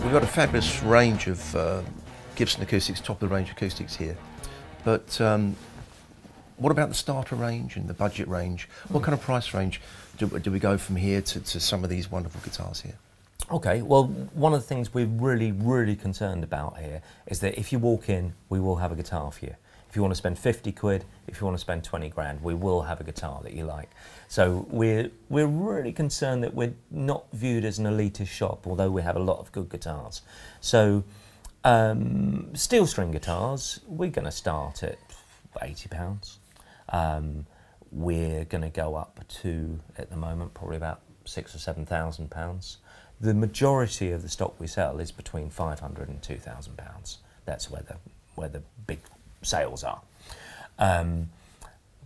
We've got a fabulous range of Gibson acoustics, top of the range acoustics here. But what about the starter range and the budget range? What kind of price range do we go from here to some of these wonderful guitars here? Okay, well, one of the things we're really concerned about here is that if you walk in, we will have a guitar for you. If you want to spend 50 quid, if you want to spend 20 grand, we will have a guitar that you like. So we're really concerned that we're not viewed as an elitist shop, although we have a lot of good guitars. So steel string guitars, we're going to start at £80. We're going to go up to, at the moment, probably about £6,000 or £7,000. The majority of the stock we sell is between £500 and £2,000. That's where the big sales are.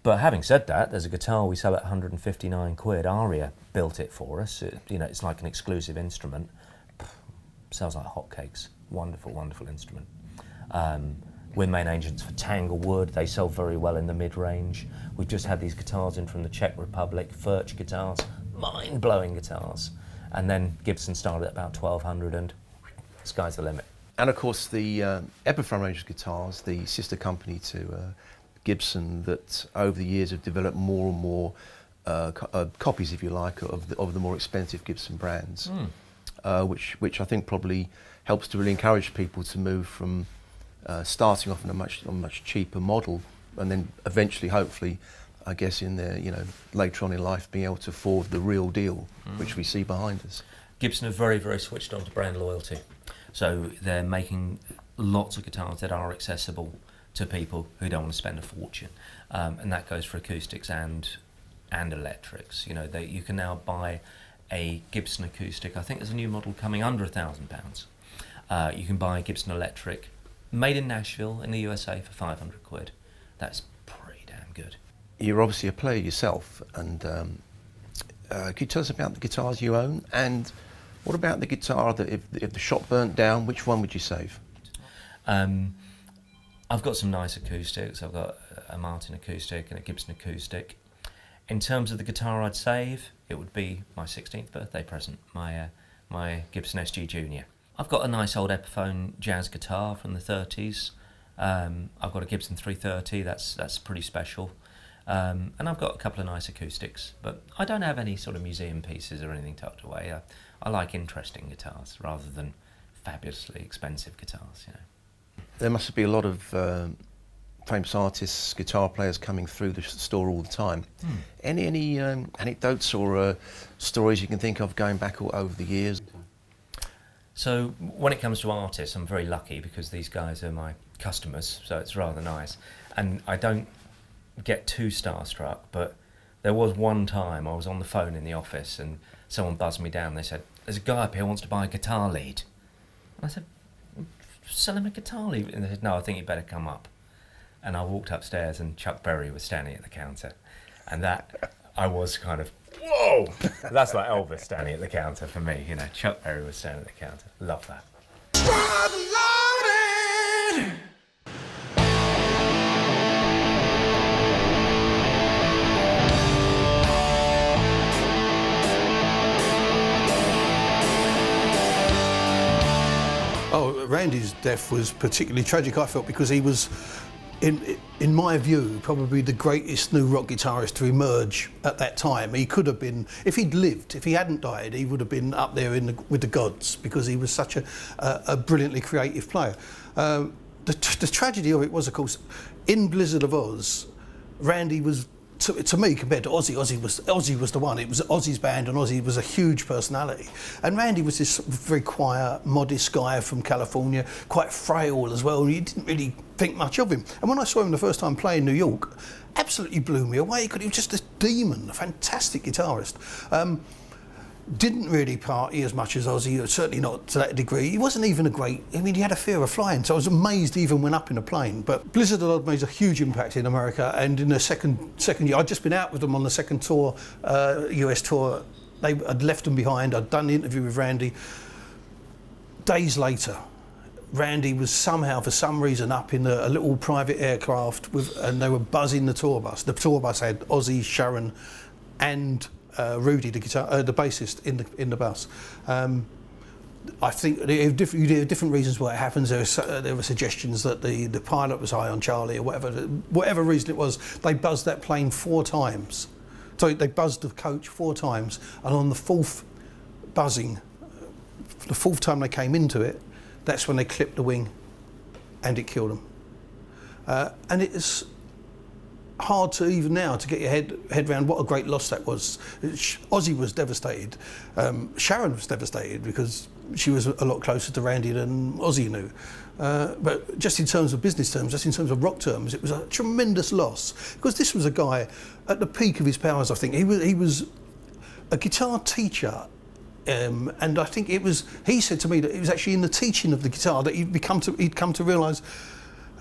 But having said that, there's a guitar we sell at 159 quid. Aria built it for us. It's like an exclusive instrument. Sells like hotcakes. Wonderful, wonderful instrument. We're main agents for Tanglewood. They sell very well in the mid-range. We've just had these guitars in from the Czech Republic, Furch guitars, mind-blowing guitars. And then Gibson started at about 1,200 and sky's the limit. And of course the Epiphone range of guitars, the sister company to Gibson, that over the years have developed more and more copies, if you like, of the more expensive Gibson brands, which I think probably helps to really encourage people to move from starting off in a much cheaper model, and then eventually, hopefully, I guess in their later on in life, being able to afford the real deal, which we see behind us. Gibson are very switched on to brand loyalty, so they're making lots of guitars that are accessible to people who don't want to spend a fortune, and that goes for acoustics and electrics. You can now buy a Gibson acoustic. I think there's a new model coming under £1,000. You can buy a Gibson electric made in Nashville in the USA for 500 quid. That's pretty damn good. You're obviously a player yourself, and could you tell us about the guitars you own, and what about the guitar that if the shop burnt down, which one would you save? I've got some nice acoustics. I've got a Martin acoustic and a Gibson acoustic. In terms of the guitar I'd save, it would be my 16th birthday present, my Gibson SG Junior. I've got a nice old Epiphone jazz guitar from the 30s. I've got a Gibson 330, that's pretty special. And I've got a couple of nice acoustics, but I don't have any sort of museum pieces or anything tucked away. I like interesting guitars rather than fabulously expensive guitars. There must be a lot of famous artists, guitar players coming through the store all the time. Any anecdotes or stories you can think of going back over the years? So when it comes to artists, I'm very lucky because these guys are my customers, so it's rather nice. And I don't get too starstruck, but there was one time I was on the phone in the office and someone buzzed me down. They said, "There's a guy up here who wants to buy a guitar lead." And I said, "Sell him a guitar lead?" And they said, "No, I think you better come up." And I walked upstairs and Chuck Berry was standing at the counter, and that I was kind of, whoa! That's like Elvis standing at the counter for me. Chuck Berry was standing at the counter. Love that. Oh, Randy's death was particularly tragic, I felt, because he was, in my view, probably the greatest new rock guitarist to emerge at that time. He could have been, if he'd lived, if he hadn't died, he would have been up there with the gods, because he was such a brilliantly creative player. The tragedy of it was, of course, in Blizzard of Oz, Randy was, to me, compared to Ozzy was the one. It was Ozzy's band, and Ozzy was a huge personality. And Randy was this very quiet, modest guy from California, quite frail as well. You didn't really think much of him. And when I saw him the first time play in New York, absolutely blew me away. He was just this demon, a fantastic guitarist. Didn't really party as much as Ozzy, certainly not to that degree. He wasn't even he had a fear of flying, so I was amazed he even went up in a plane. But Blizzard of Oz made a huge impact in America, and in the second year, I'd just been out with them on the second tour, US tour. I'd left them behind, I'd done the interview with Randy. Days later, Randy was somehow, for some reason, up in a little private aircraft, and they were buzzing the tour bus. The tour bus had Ozzy, Sharon, and Rudy, the bassist, in the bus. I think there are different reasons why it happens. There were suggestions that the pilot was high on Charlie or whatever reason it was. They buzzed that plane 4 times. So they buzzed the coach 4 times, and on the 4th buzzing, the 4th time they came into it, that's when they clipped the wing, and it killed them. And it's hard to even now to get your head around what a great loss that was. Ozzy was devastated. Sharon was devastated because she was a lot closer to Randy than Ozzy knew. But just in terms of business terms, just in terms of rock terms, it was a tremendous loss, because this was a guy at the peak of his powers. I think he was a guitar teacher. And I think he said to me that it was actually in the teaching of the guitar that he'd come to realise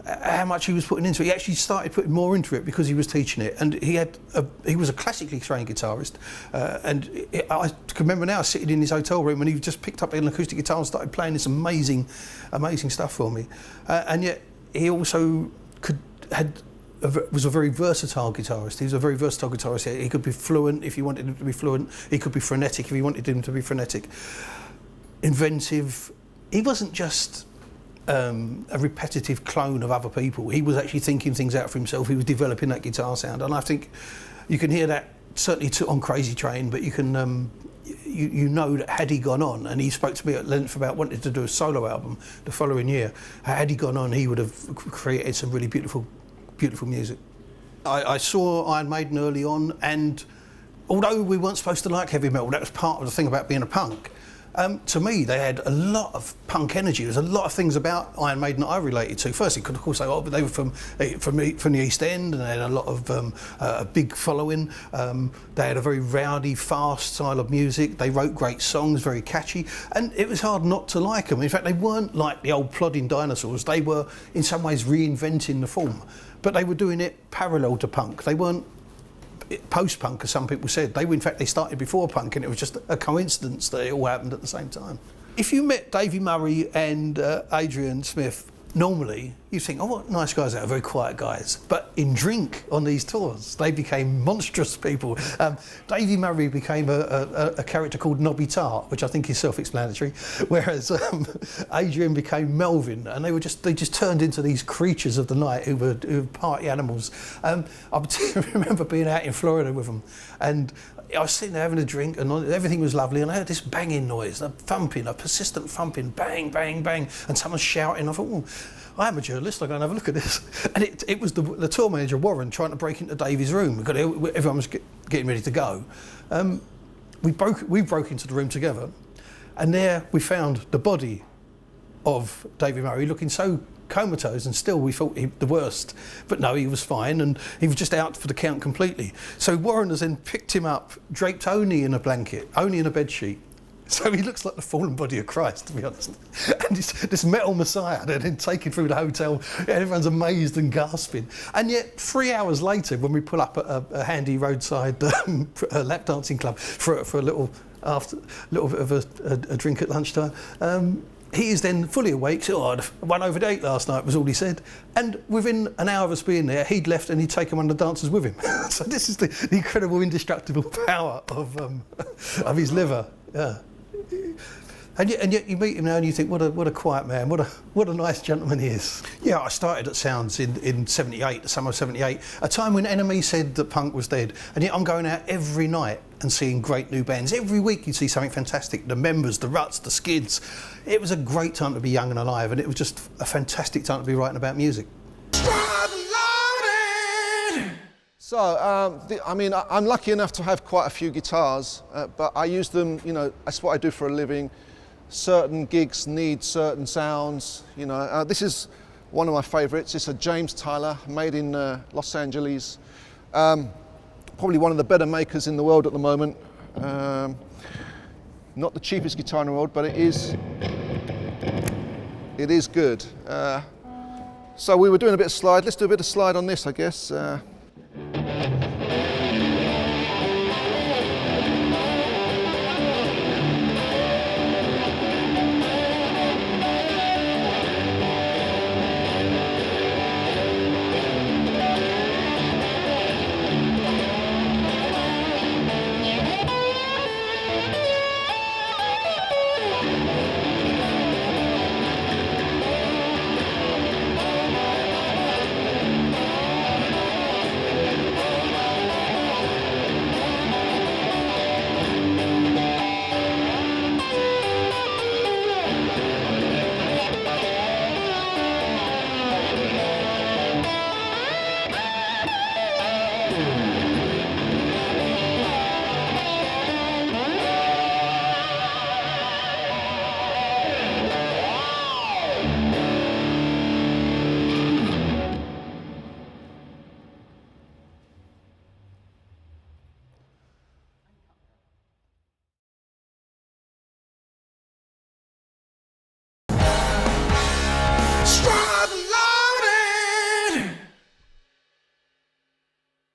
how much he was putting into it. He actually started putting more into it because he was teaching it, and he was a classically trained guitarist. I can remember now sitting in his hotel room, and he just picked up an acoustic guitar and started playing this amazing stuff for me. And yet he also was a very versatile guitarist. He was a very versatile guitarist. He could be fluent if you wanted him to be fluent. He could be frenetic if you wanted him to be frenetic. Inventive. He wasn't just a repetitive clone of other people. He was actually thinking things out for himself. He was developing that guitar sound, and I think you can hear that certainly on Crazy Train, but you can you know that had he gone on, and he spoke to me at length about wanting to do a solo album the following year, had he gone on, he would have created some really beautiful music. I saw Iron Maiden early on, and although we weren't supposed to like heavy metal, that was part of the thing about being a punk. To me, they had a lot of punk energy. There's a lot of things about Iron Maiden that I related to. Firstly, of course, they were from the East End, and they had a lot of a big following. They had a very rowdy, fast style of music. They wrote great songs, very catchy, and it was hard not to like them. In fact, they weren't like the old plodding dinosaurs. They were, in some ways, reinventing the form, but they were doing it parallel to punk. They weren't post-punk, as some people said. In fact, they started before punk, and it was just a coincidence that it all happened at the same time. If you met Davey Murray and Adrian Smith, normally you think, oh, what nice guys they are, very quiet guys. But in drink on these tours, they became monstrous people. Davey Murray became a character called Nobby Tart, which I think is self-explanatory, whereas Adrian became Melvin, and they just turned into these creatures of the night who were party animals. I remember being out in Florida with them, and I was sitting there having a drink, and everything was lovely, and I heard this banging noise, a persistent thumping, bang, bang, bang, and someone shouting. I thought, oh, I am a journalist, I'll go and have a look at this. And it was the tour manager, Warren, trying to break into Davey's room, because everyone was getting ready to go. We broke into the room together, and there we found the body of Davey Murray, looking so comatose, and still we thought the worst, but no, he was fine, and he was just out for the count completely. So Warren has then picked him up, draped only in a blanket, only in a bed sheet. So he looks like the fallen body of Christ, to be honest. And this metal messiah, they're then taken through the hotel, and everyone's amazed and gasping. And yet 3 hours later, when we pull up at a handy roadside lap dancing club for a little bit of a drink at lunchtime, he is then fully awake. So, I won over the 8 last night, was all he said. And within an hour of us being there, he'd left and he'd taken one of the dancers with him. So this is the incredible, indestructible power of his liver. Yeah. And yet you meet him now and you think, what a quiet man, what a nice gentleman he is. Yeah, I started at Sounds in 78, the summer of 78, a time when Enemy said that punk was dead. And yet I'm going out every night and seeing great new bands. Every week you see something fantastic. The Members, the Ruts, the Skids. It was a great time to be young and alive, and it was just a fantastic time to be writing about music. So, I'm lucky enough to have quite a few guitars, but I use them, that's what I do for a living. Certain gigs need certain sounds, This is one of my favourites. It's a James Tyler, made in Los Angeles. Probably one of the better makers in the world at the moment. Not the cheapest guitar in the world, but it is good. So we were doing a bit of slide. Let's do a bit of slide on this, I guess.